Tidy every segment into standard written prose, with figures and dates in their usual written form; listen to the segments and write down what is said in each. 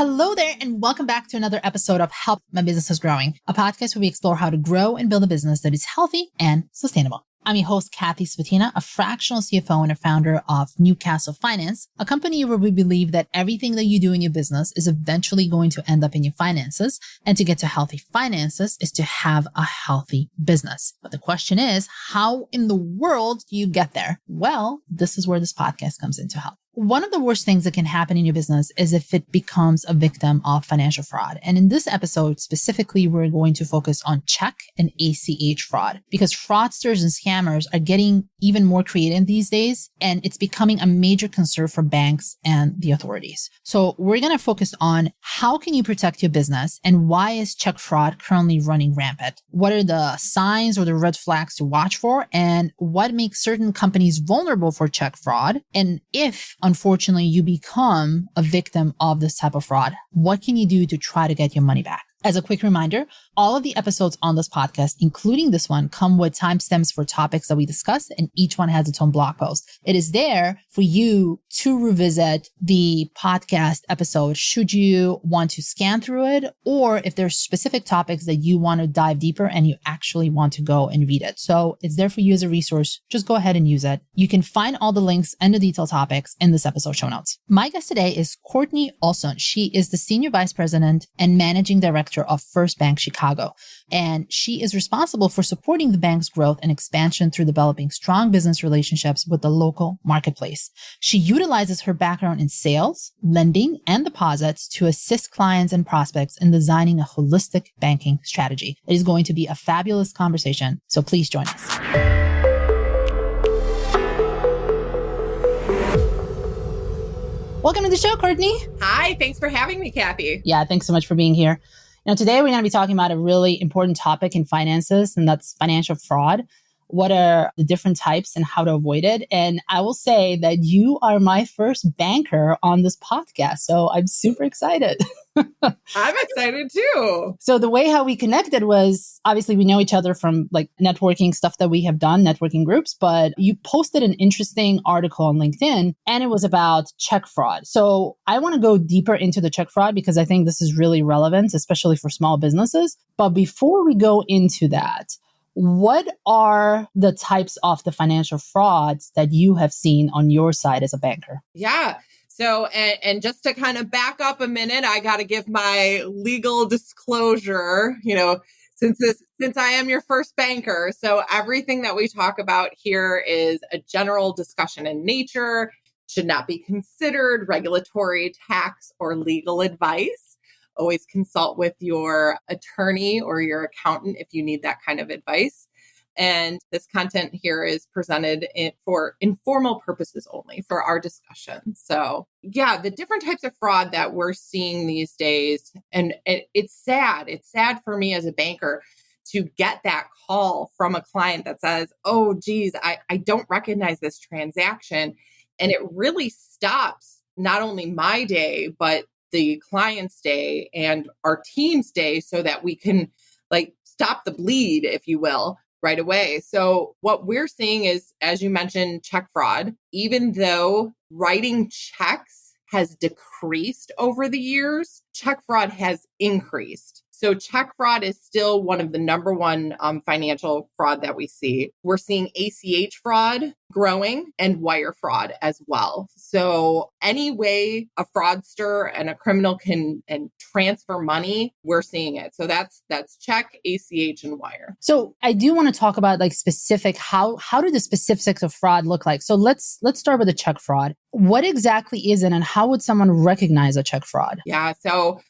Hello there, and welcome back to another episode of Help My Business is Growing, a podcast where we explore how to grow and build a business that is healthy and sustainable. I'm your host, Kathy Svatina, a fractional CFO and a founder of Newcastle Finance, a company where we believe that everything that you do in your business is eventually going to end up in your finances. And to get to healthy finances is to have a healthy business. But the question is, how in the world do you get there? Well, this is where this podcast comes in to help. One of the worst things that can happen in your business is if it becomes a victim of financial fraud. And in this episode, specifically, we're going to focus on check and ACH fraud because fraudsters and scammers are getting even more creative these days, and it's becoming a major concern for banks and the authorities. So we're going to focus on how can you protect your business and why is check fraud currently running rampant? What are the signs or the red flags to watch for? And what makes certain companies vulnerable for check fraud? And if unfortunately, you become a victim of this type of fraud, what can you do to try to get your money back? As a quick reminder, all of the episodes on this podcast, including this one, come with timestamps for topics that we discuss, and each one has its own blog post. It is there for you to revisit the podcast episode should you want to scan through it, or if there's specific topics that you want to dive deeper and you actually want to go and read it. So it's there for you as a resource. Just go ahead and use it. You can find all the links and the detailed topics in this episode show notes. My guest today is Courtney Olson. She is the Senior Vice President and Managing Director of First Bank Chicago. And she is responsible for supporting the bank's growth and expansion through developing strong business relationships with the local marketplace. She utilizes her background in sales, lending, and deposits to assist clients and prospects in designing a holistic banking strategy. It is going to be a fabulous conversation, so please join us. Welcome to the show, Courtney. Hi, thanks for having me, Kathy. Yeah, thanks so much for being here. Now, today we're going to be talking about a really important topic in finances, and that's financial fraud. What are the different types and how to avoid it? And I will say that you are my first banker on this podcast, so I'm super excited. I'm excited too. So the way how we connected was, obviously we know each other from like networking stuff that we have done, networking groups, but you posted an interesting article on LinkedIn and it was about check fraud. So I want to go deeper into the check fraud because I think this is really relevant, especially for small businesses. But before we go into that, what are the types of the financial frauds that you have seen on your side as a banker? Yeah. So, and just to kind of back up a minute, I got to give my legal disclosure, since I am your first banker. So everything that we talk about here is a general discussion in nature, should not be considered regulatory, tax, or legal advice. Always consult with your attorney or your accountant if you need that kind of advice. And this content here is presented for informal purposes only for our discussion. So yeah, the different types of fraud that we're seeing these days, and it's sad. It's sad for me as a banker to get that call from a client that says, oh, geez, I don't recognize this transaction. And it really stops not only my day, but the client's day and our team's day so that we can stop the bleed, if you will, right away. So what we're seeing is, as you mentioned, check fraud. Even though writing checks has decreased over the years, check fraud has increased. So check fraud is still one of the number one financial fraud that we see. We're seeing ACH fraud growing and wire fraud as well. So any way a fraudster and a criminal can transfer money, we're seeing it. So that's check, ACH, and wire. So I do want to talk about specific, how do the specifics of fraud look like? So let's start with the check fraud. What exactly is it and how would someone recognize a check fraud? Yeah, so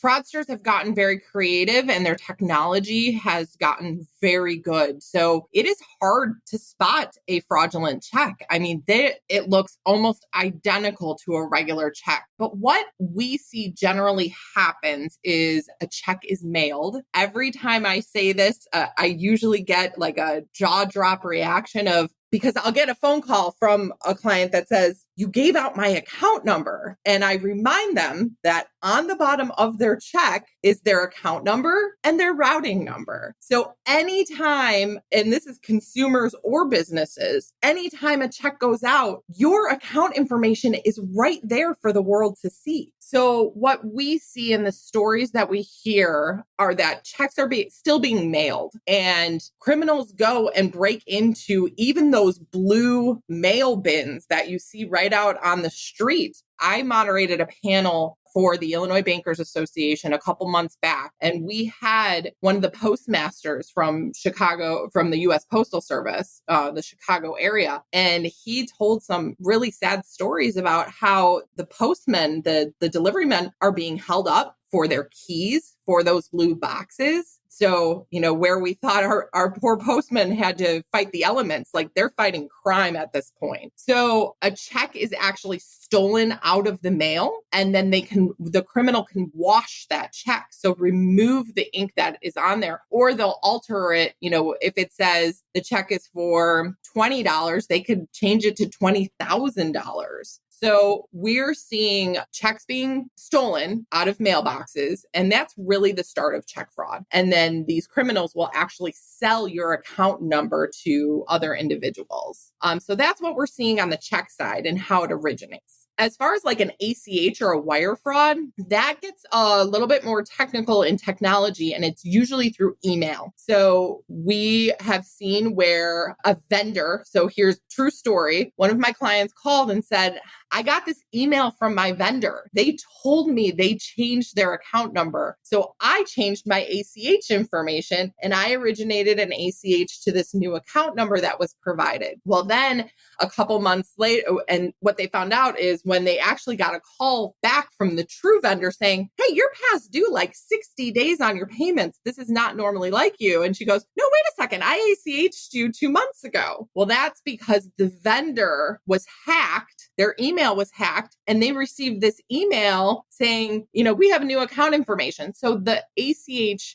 fraudsters have gotten very creative and their technology has gotten very good. So it is hard to spot a fraudulent check. I mean, it looks almost identical to a regular check. But what we see generally happens is a check is mailed. Every time I say this, I usually get a jaw drop reaction because I'll get a phone call from a client that says, you gave out my account number. And I remind them that on the bottom of their check is their account number and their routing number. So anytime, and this is consumers or businesses, anytime a check goes out, your account information is right there for the world to see. So what we see in the stories that we hear are that checks are still being mailed, and criminals go and break into even those blue mail bins that you see right out on the street. I moderated a panel for the Illinois Bankers Association a couple months back, and we had one of the postmasters from Chicago, from the U.S. Postal Service, the Chicago area, and he told some really sad stories about how the postmen, the delivery men, are being held up for their keys for those blue boxes. So, where we thought our poor postmen had to fight the elements, like they're fighting crime at this point. So a check is actually stolen out of the mail, and then the criminal can wash that check. So remove the ink that is on there, or they'll alter it. If it says the check is for $20, they could change it to $20,000. So we're seeing checks being stolen out of mailboxes, and that's really the start of check fraud. And then these criminals will actually sell your account number to other individuals. So that's what we're seeing on the check side and how it originates. As far as like an ACH or a wire fraud, that gets a little bit more technical in technology, and it's usually through email. So we have seen where a vendor, so here's true story. One of my clients called and said, I got this email from my vendor. They told me they changed their account number. So I changed my ACH information and I originated an ACH to this new account number that was provided. Well, then a couple months later, and what they found out is when they actually got a call back from the true vendor saying, hey, you're past due like 60 days on your payments. This is not normally like you. And she goes, no, wait a second. I ACH'd you 2 months ago. Well, that's because the vendor was hacked. Their email was hacked, and they received this email saying, we have new account information. So the ACH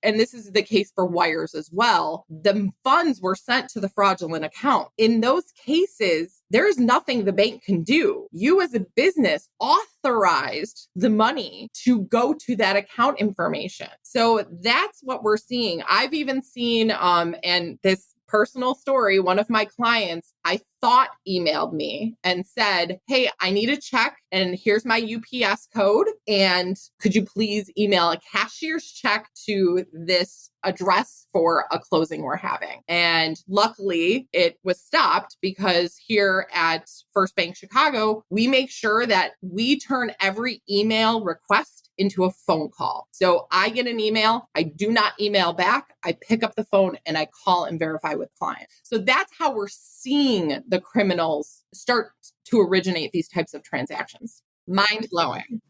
and this is the case for wires as well, the funds were sent to the fraudulent account. In those cases, there is nothing the bank can do. You as a business authorized the money to go to that account information. So that's what we're seeing. I've even seen, and this personal story, one of my clients, I thought emailed me and said, hey, I need a check and here's my UPS code. And could you please email a cashier's check to this address for a closing we're having? And luckily it was stopped, because here at First Bank Chicago, we make sure that we turn every email request into a phone call. So I get an email, I do not email back, I pick up the phone and I call and verify with clients. So that's how we're seeing the criminals start to originate these types of transactions. Mind blowing.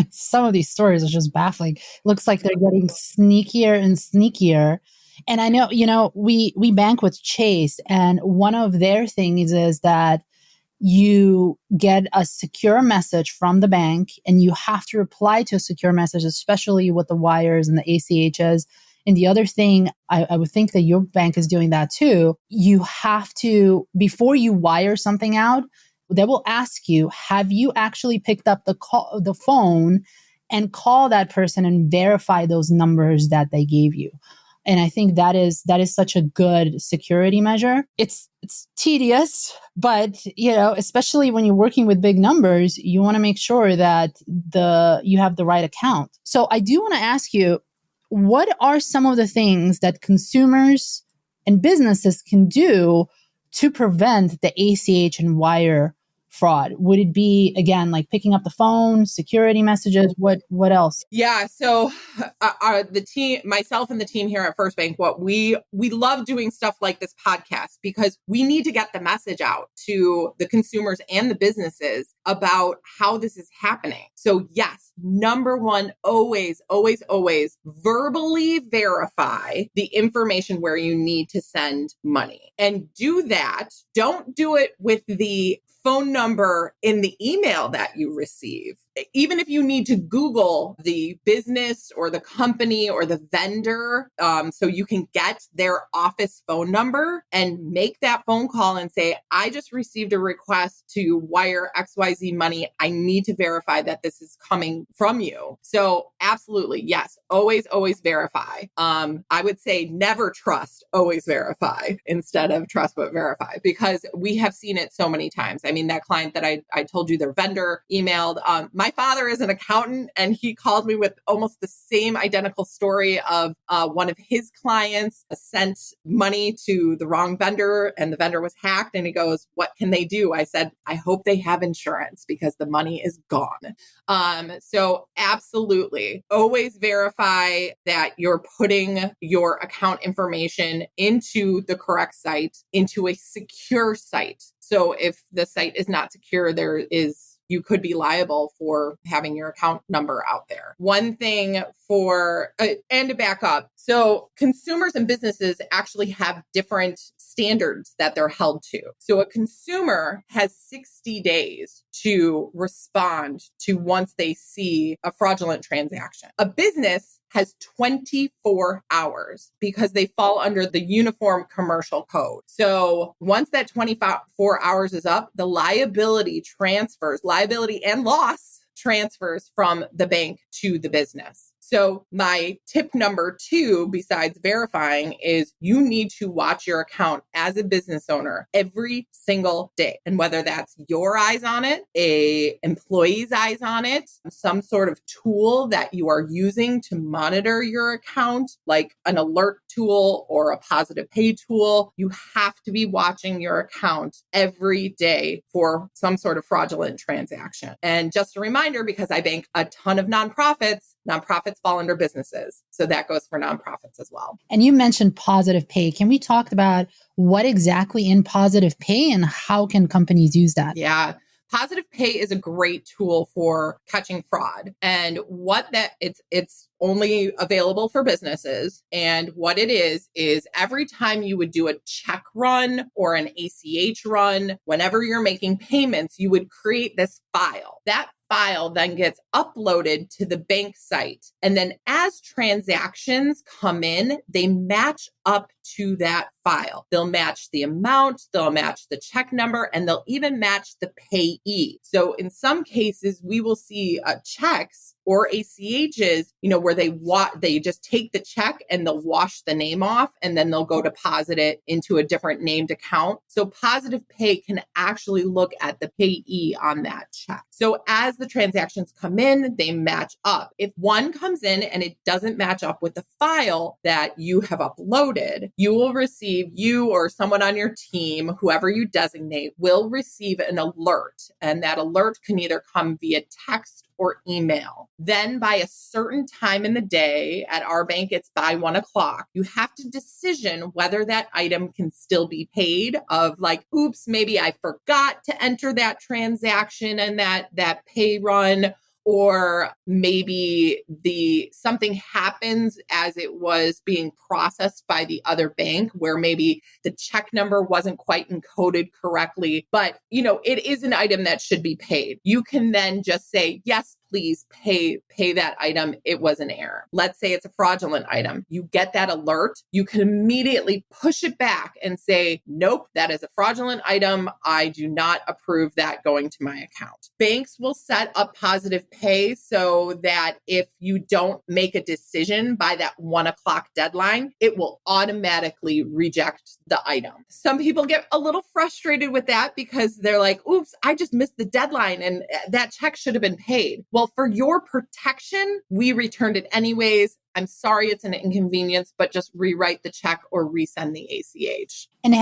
Some of these stories are just baffling. Looks like they're getting sneakier and sneakier. And I know, we bank with Chase, and one of their things is that you get a secure message from the bank and you have to reply to a secure message, especially with the wires and the ACHs. And the other thing, I would think that your bank is doing that too. You have to, before you wire something out, they will ask you, have you actually picked up the phone and call that person and verify those numbers that they gave you? And I think that is such a good security measure. It's tedious, but especially when you're working with big numbers, you want to make sure that you have the right account. So I do want to ask you, what are some of the things that consumers and businesses can do to prevent the ACH and wire fraud? Would it be, again, like picking up the phone, security messages? What else? Yeah. So the team, myself and the team here at First Bank, we love doing stuff like this podcast, because we need to get the message out to the consumers and the businesses about how this is happening. So yes, number one, always, always, always verbally verify the information where you need to send money, and do that. Don't do it with the phone number in the email that you receive. even if you need to Google the business or the company or the vendor, so you can get their office phone number and make that phone call and say, I just received a request to wire XYZ money. I need to verify that this is coming from you. So absolutely, yes, always verify. I would say never trust, always verify instead of trust but verify, because we have seen it so many times. I mean, that client that I told you their vendor emailed, my father is an accountant, and he called me with almost the same identical story of one of his clients sent money to the wrong vendor and the vendor was hacked. And he goes, what can they do? I said, I hope they have insurance because the money is gone. So absolutely, always verify that you're putting your account information into the correct site, into a secure site. So if the site is not secure, you could be liable for having your account number out there. One thing and to back up, so consumers and businesses actually have different standards that they're held to. So a consumer has 60 days to respond to once they see a fraudulent transaction. A business has 24 hours because they fall under the Uniform Commercial Code. So once that 24 hours is up, the liability and loss transfers from the bank to the business. So my tip number 2, besides verifying, is you need to watch your account as a business owner every single day. And whether that's your eyes on it, a employee's eyes on it, some sort of tool that you are using to monitor your account, like an alert tool or a positive pay tool, you have to be watching your account every day for some sort of fraudulent transaction. And just a reminder, because I bank a ton of nonprofits fall under businesses. So that goes for nonprofits as well. And you mentioned positive pay. Can we talk about what exactly in positive pay and how can companies use that? Yeah. Positive pay is a great tool for catching fraud. And it's only available for businesses. And what it is every time you would do a check run or an ACH run, whenever you're making payments, you would create this file. That file then gets uploaded to the bank site. And then as transactions come in, they match up to that file. They'll match the amount, they'll match the check number, and they'll even match the payee. So in some cases, we will see checks or ACHs, where they just take the check and they'll wash the name off and then they'll go deposit it into a different named account. So positive pay can actually look at the payee on that check. So as the transactions come in, they match up. If one comes in and it doesn't match up with the file that you have uploaded, you or someone on your team, whoever you designate, will receive an alert. And that alert can either come via text or email. Then by a certain time in the day, at our bank, it's by 1:00, you have to decision whether that item can still be paid, of like, oops, maybe I forgot to enter that transaction and that pay run, or maybe something happens as it was being processed by the other bank, where maybe the check number wasn't quite encoded correctly, but it is an item that should be paid. You can then just say, yes, please pay that item. It was an error. Let's say it's a fraudulent item. You get that alert. You can immediately push it back and say, nope, that is a fraudulent item. I do not approve that going to my account. Banks will set up positive pay so that if you don't make a decision by that 1:00 deadline, it will automatically reject the item. Some people get a little frustrated with that because they're like, oops, I just missed the deadline and that check should have been paid. Well, for your protection, we returned it anyways. I'm sorry it's an inconvenience, but just rewrite the check or resend the ACH. And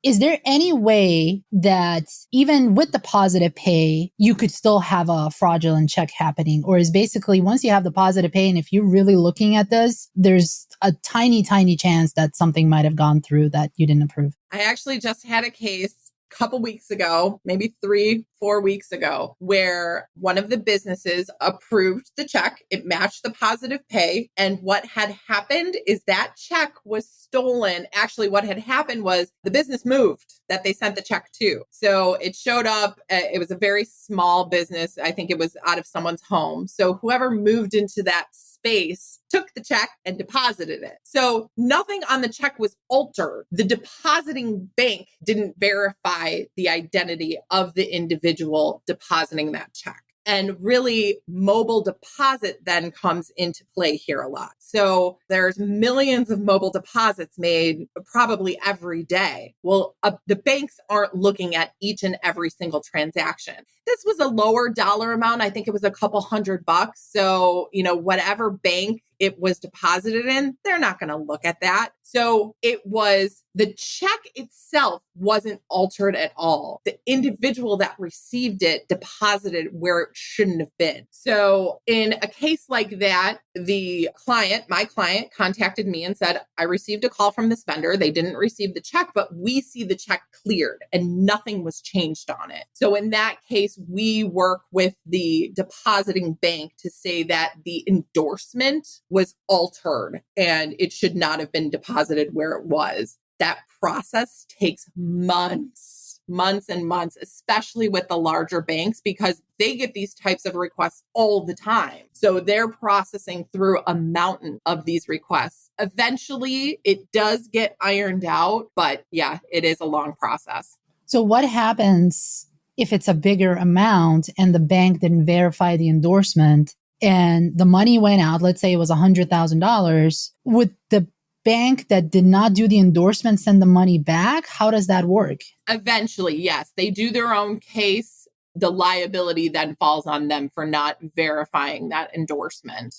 is there any way that even with the positive pay, you could still have a fraudulent check happening? Or is basically once you have the positive pay, and if you're really looking at this, there's a tiny, tiny chance that something might have gone through that you didn't approve? I actually just had a case couple weeks ago, maybe 3-4 4 weeks ago where one of the businesses approved the check. It matched the positive pay. And what had happened is that check was stolen. Actually, what had happened was the business moved that they sent the check to. So it showed up. It was a very small business. I think it was out of someone's home. So whoever moved into that space took the check and deposited it. So nothing on the check was altered. The depositing bank didn't verify the identity of the individual depositing that check. And really, mobile deposit then comes into play here a lot. So there's millions of mobile deposits made probably every day. Well, the banks aren't looking at each and every single transaction. This was a lower dollar amount. I think it was a couple $100. So, whatever bank it was deposited in, they're not going to look at that. So the check itself wasn't altered at all. The individual that received it deposited where it shouldn't have been. So in a case like that, my client contacted me and said, I received a call from this vendor. They didn't receive the check, but we see the check cleared and nothing was changed on it. So in that case, we work with the depositing bank to say that the endorsement was altered and it should not have been deposited where it was. That process takes months and months, especially with the larger banks, because they get these types of requests all the time. So they're processing through a mountain of these requests. Eventually, it does get ironed out, but yeah, it is a long process. So what happens if it's a bigger amount and the bank didn't verify the endorsement and the money went out? Let's say it was $100,000. Would the bank that did not do the endorsement send the money back? How does that work? Eventually, yes. They do their own case. The liability then falls on them for not verifying that endorsement.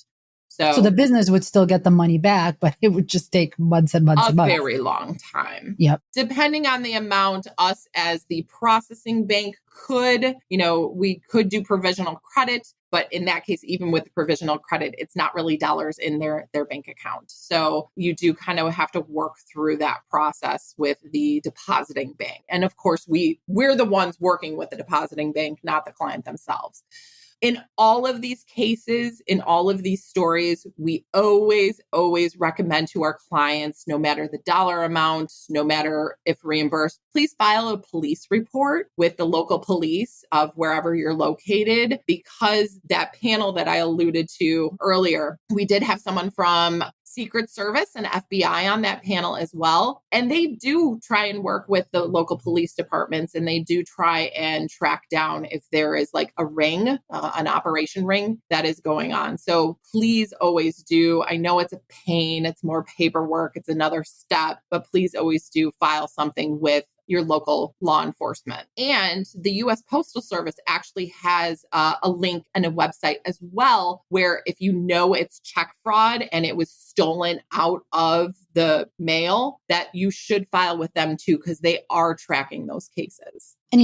So the business would still get the money back, but it would just take months and months and months. A very long time. Yep. Depending on the amount, us as the processing bank we could do provisional credit. But in that case, even with the provisional credit, it's not really dollars in their bank account. So you do kind of have to work through that process with the depositing bank. And of course, we're the ones working with the depositing bank, not the client themselves. In all of these cases, in all of these stories, we always recommend to our clients, no matter the dollar amount, no matter if reimbursed, please file a police report with the local police of wherever you're located, because that panel that I alluded to earlier, we did have someone from Secret Service and FBI on that panel as well. And they do try and work with the local police departments, and they do try and track down if there is like a ring, an operation ring that is going on. So please always do. I know it's a pain. It's more paperwork. It's another step, but please always do file something with your local law enforcement. And the U.S. Postal Service actually has a link and a website as well, where if you know it's check fraud and it was stolen out of the mail, that you should file with them too, because they are tracking those cases. And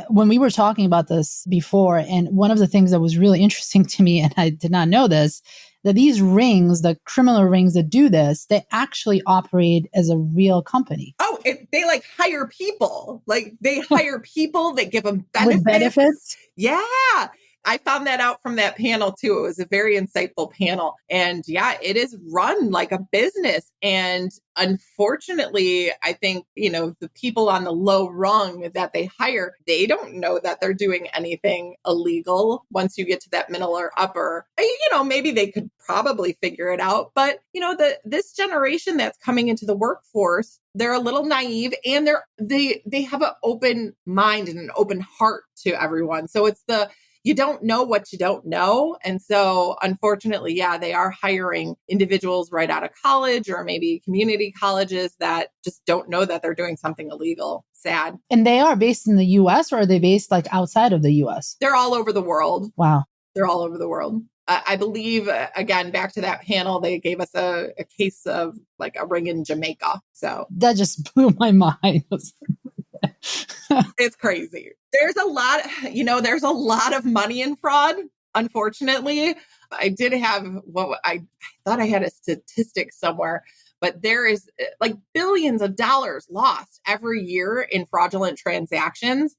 when we were talking about this before, and one of the things that was really interesting to me, and I did not know this, that these rings, the criminal rings that do this, they actually operate as a real company. Oh, they like hire people. Like they hire people, they give them benefits. With benefits? Yeah. I found that out from that panel too. It was a very insightful panel. And yeah, it is run like a business. And unfortunately, I think, the people on the low rung that they hire, they don't know that they're doing anything illegal. Once you get to that middle or upper, maybe they could probably figure it out. But, this generation that's coming into the workforce, they're a little naive, and they have an open mind and an open heart to everyone. So it's you don't know what you don't know. And so unfortunately, yeah, they are hiring individuals right out of college or maybe community colleges that just don't know that they're doing something illegal. Sad. And they are based in the US, or are they based like outside of the US? They're all over the world. Wow. They're all over the world. I believe, again, back to that panel, they gave us a case of like a ring in Jamaica. So that just blew my mind. It's crazy. There's a lot of money in fraud, unfortunately. I did have I thought I had a statistic somewhere, but there is like billions of dollars lost every year in fraudulent transactions.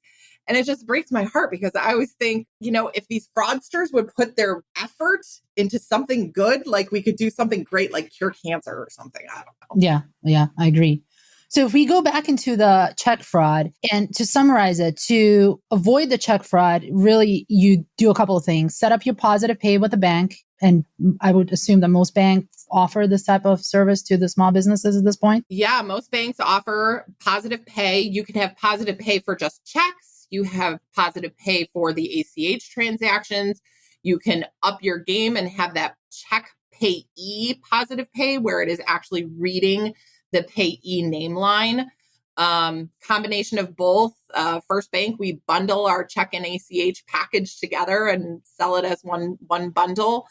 And it just breaks my heart because I always think, if these fraudsters would put their effort into something good, like we could do something great, like cure cancer or something. I don't know. Yeah, I agree. So if we go back into the check fraud, and to summarize it, to avoid the check fraud, really you do a couple of things. Set up your positive pay with a bank. And I would assume that most banks offer this type of service to the small businesses at this point. Yeah, most banks offer positive pay. You can have positive pay for just checks. You have positive pay for the ACH transactions. You can up your game and have that check payee positive pay where it is actually reading the payee name line. Combination of both. First Bank, we bundle our check and ACH package together and sell it as one bundle.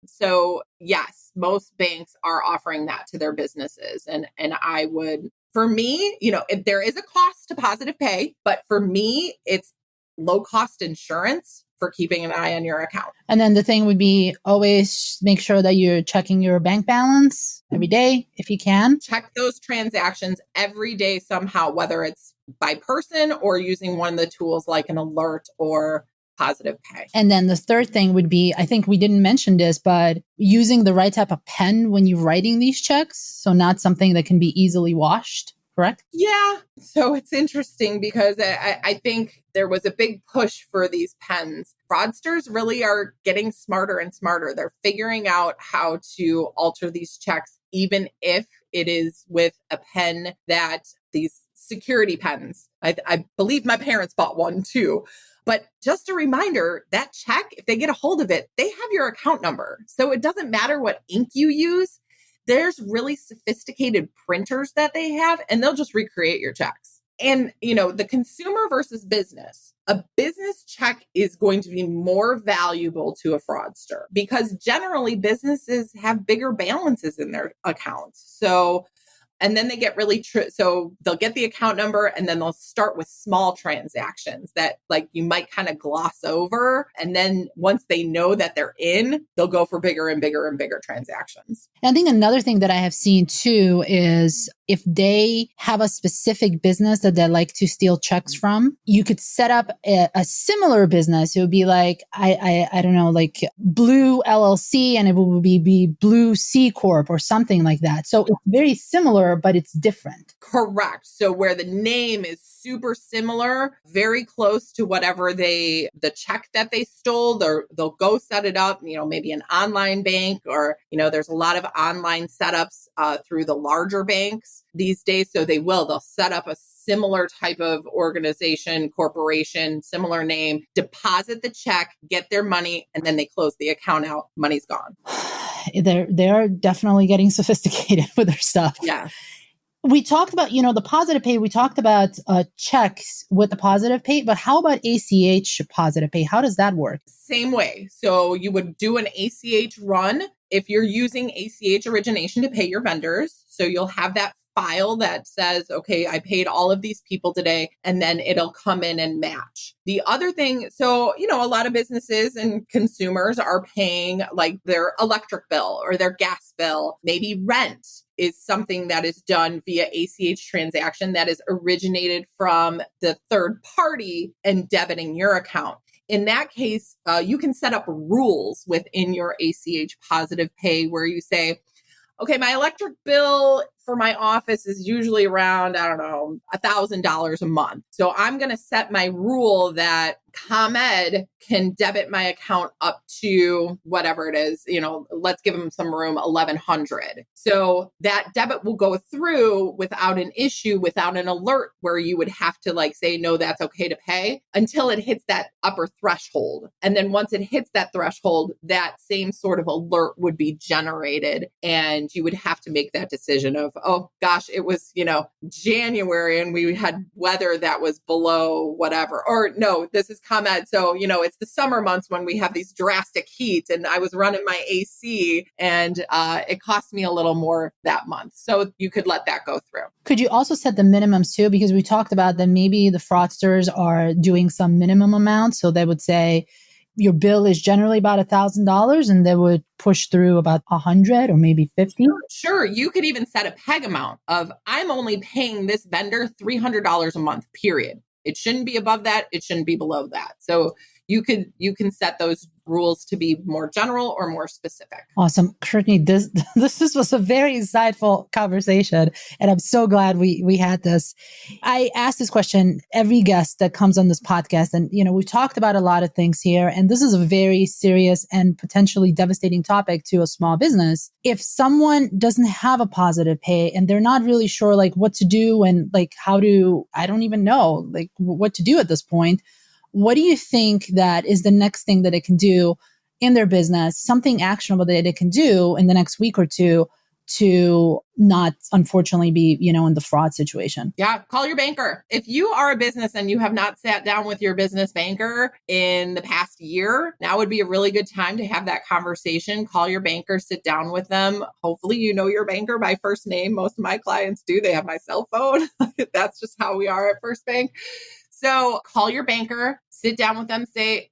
So yes, most banks are offering that to their businesses. And I would, for me, if there is a cost to positive pay, but for me, it's low cost insurance for keeping an eye on your account. And then the thing would be always make sure that you're checking your bank balance every day if you can. Check those transactions every day somehow, whether it's by person or using one of the tools like an alert or positive pay. And then the third thing would be, I think we didn't mention this, but using the right type of pen when you're writing these checks. So not something that can be easily washed. Correct? Yeah. So it's interesting because I think there was a big push for these pens. Fraudsters really are getting smarter and smarter. They're figuring out how to alter these checks, even if it is with a pen that these security pens. I believe my parents bought one too. But just a reminder, that check, if they get a hold of it, they have your account number. So it doesn't matter what ink you use. There's really sophisticated printers that they have, and they'll just recreate your checks. And, the consumer versus business, a business check is going to be more valuable to a fraudster because generally businesses have bigger balances in their accounts. So, and then they get really so they'll get the account number and then they'll start with small transactions that like you might kind of gloss over. And then once they know that they're in, they'll go for bigger and bigger and bigger transactions. And I think another thing that I have seen too is if they have a specific business that they like to steal checks from, you could set up a similar business. It would be like, I don't know, like Blue LLC, and it would be Blue C Corp or something like that. So it's very similar, but it's different. Correct. So where the name is super similar, very close to whatever the check that they stole, they'll go set it up, maybe an online bank or, there's a lot of online setups through the larger banks these days. So they'll set up a similar type of organization, corporation, similar name, deposit the check, get their money, and then they close the account out. Money's gone. They're definitely getting sophisticated with their stuff. Yeah. We talked about, the positive pay. We talked about checks with the positive pay, but how about ACH positive pay? How does that work? Same way. So you would do an ACH run if you're using ACH origination to pay your vendors. So you'll have that file that says, okay, I paid all of these people today, and then it'll come in and match. The other thing, so, a lot of businesses and consumers are paying like their electric bill or their gas bill, maybe rent is something that is done via ACH transaction that is originated from the third party and debiting your account. In that case, you can set up rules within your ACH positive pay where you say, okay, my electric bill for my office is usually around, I don't know, $1,000 a month. So I'm going to set my rule that ComEd can debit my account up to whatever it is, let's give them some room, 1,100. So that debit will go through without an issue, without an alert where you would have to say, no, that's okay to pay until it hits that upper threshold. And then once it hits that threshold, that same sort of alert would be generated. And you would have to make that decision of, oh gosh, it was, January and we had weather that was below whatever, or no, this is ComEd. So, it's the summer months when we have these drastic heat and I was running my AC and it cost me a little more that month. So you could let that go through. Could you also set the minimums too? Because we talked about that maybe the fraudsters are doing some minimum amount. So they would say, your bill is generally about $1,000 and they would push through about 100 or maybe 50. Sure. You could even set a peg amount of, I'm only paying this vendor $300 a month, period. It shouldn't be above that. It shouldn't be below that. So you can set those rules to be more general or more specific. Awesome. Courtney, this was a very insightful conversation, and I'm so glad we had this. I ask this question every guest that comes on this podcast, and we've talked about a lot of things here, and this is a very serious and potentially devastating topic to a small business. If someone doesn't have a positive pay and they're not really sure like what to do and like I don't even know like what to do at this point. What do you think that is the next thing that it can do in their business, something actionable that it can do in the next week or two to not unfortunately be, in the fraud situation? Yeah. Call your banker. If you are a business and you have not sat down with your business banker in the past year, now would be a really good time to have that conversation. Call your banker, sit down with them. Hopefully, you know your banker by first name. Most of my clients do. They have my cell phone. That's just how we are at First Bank. So call your banker, sit down with them, say,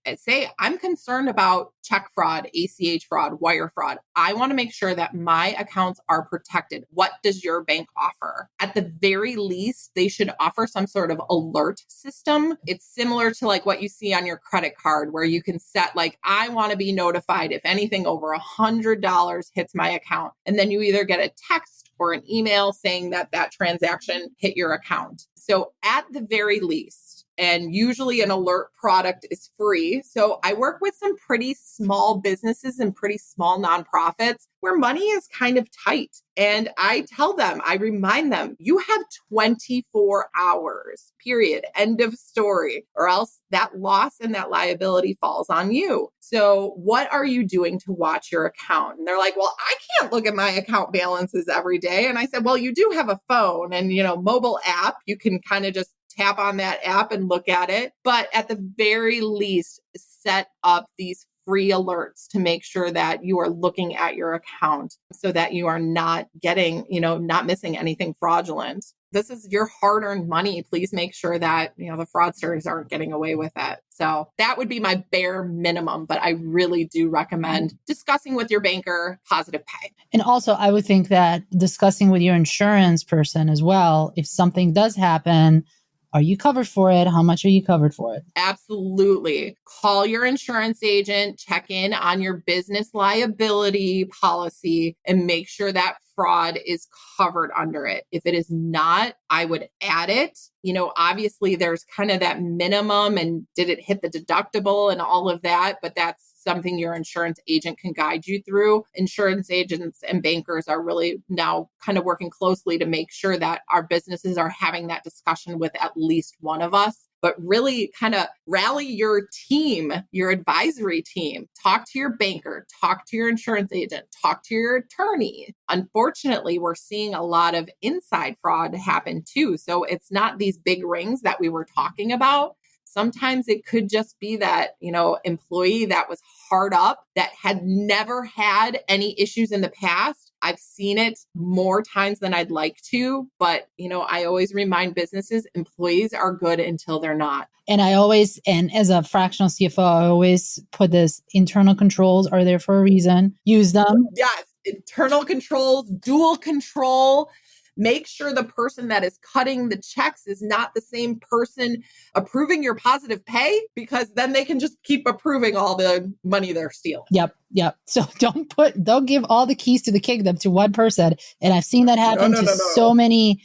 I'm concerned about check fraud, ACH fraud, wire fraud. I want to make sure that my accounts are protected. What does your bank offer? At the very least, they should offer some sort of alert system. It's similar to like what you see on your credit card where you can set like, I want to be notified if anything over $100 hits my account. And then you either get a text or an email saying that transaction hit your account. So at the very least, and usually an alert product is free. So I work with some pretty small businesses and pretty small nonprofits where money is kind of tight. And I tell them, I remind them, you have 24 hours, period, end of story, or else that loss and that liability falls on you. So what are you doing to watch your account? And they're like, well, I can't look at my account balances every day. And I said, well, you do have a phone and, mobile app. You can kind of just tap on that app and look at it. But at the very least, set up these free alerts to make sure that you are looking at your account so that you are not getting, not missing anything fraudulent. This is your hard-earned money. Please make sure that, the fraudsters aren't getting away with it. So that would be my bare minimum, but I really do recommend discussing with your banker positive pay. And also, I would think that discussing with your insurance person as well, if something does happen, are you covered for it? How much are you covered for it? Absolutely. Call your insurance agent, check in on your business liability policy, and make sure that fraud is covered under it. If it is not, I would add it. Obviously there's kind of that minimum and did it hit the deductible and all of that, but that's something your insurance agent can guide you through. Insurance agents and bankers are really now kind of working closely to make sure that our businesses are having that discussion with at least one of us. But really kind of rally your team, your advisory team, talk to your banker, talk to your insurance agent, talk to your attorney. Unfortunately, we're seeing a lot of inside fraud happen too. So it's not these big rings that we were talking about. Sometimes it could just be that, employee that was hard up, that had never had any issues in the past. I've seen it more times than I'd like to, but, I always remind businesses, employees are good until they're not. And as a fractional CFO, I always put this: internal controls are there for a reason. Use them. Yes, internal controls, dual control. Make sure the person that is cutting the checks is not the same person approving your positive pay, because then they can just keep approving all the money they're stealing. Yep. So don't give all the keys to the kingdom to one person. And I've seen that happen to so many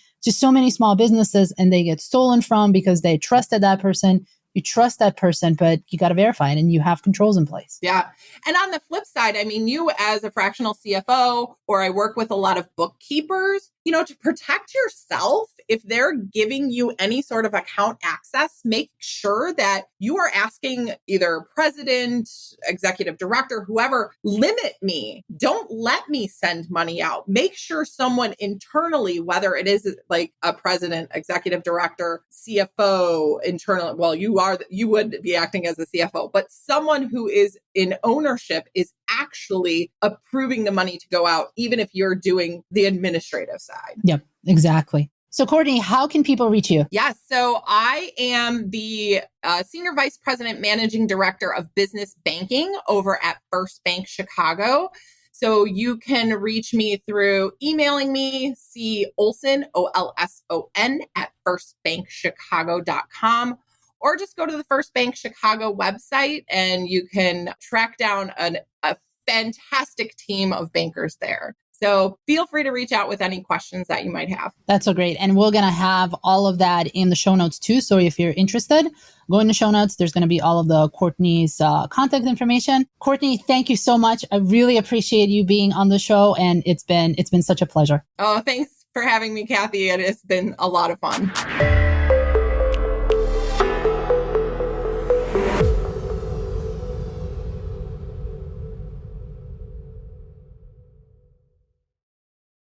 small businesses, and they get stolen from because they trusted that person. You trust that person, but you got to verify it, and you have controls in place. Yeah. And on the flip side, you as a fractional CFO, or I work with a lot of bookkeepers, to protect yourself, if they're giving you any sort of account access, make sure that you are asking either president, executive director, whoever, limit me. Don't let me send money out. Make sure someone internally, whether it is like a president, executive director, CFO, internal, well, you would be acting as a CFO, but someone who is in ownership is actually approving the money to go out, even if you're doing the administrative side. Yep, exactly. So Courtney, how can people reach you? Yes. So I am the Senior Vice President, Managing Director of Business Banking over at First Bank Chicago. So you can reach me through emailing me, Olson, Olson, at firstbankchicago.com, or just go to the First Bank Chicago website and you can track down a fantastic team of bankers there. So feel free to reach out with any questions that you might have. That's so great. And we're going to have all of that in the show notes too. So if you're interested, go in the show notes. There's going to be all of the Courtney's contact information. Courtney, thank you so much. I really appreciate you being on the show. And it's been such a pleasure. Oh, thanks for having me, Kathy. It's been a lot of fun.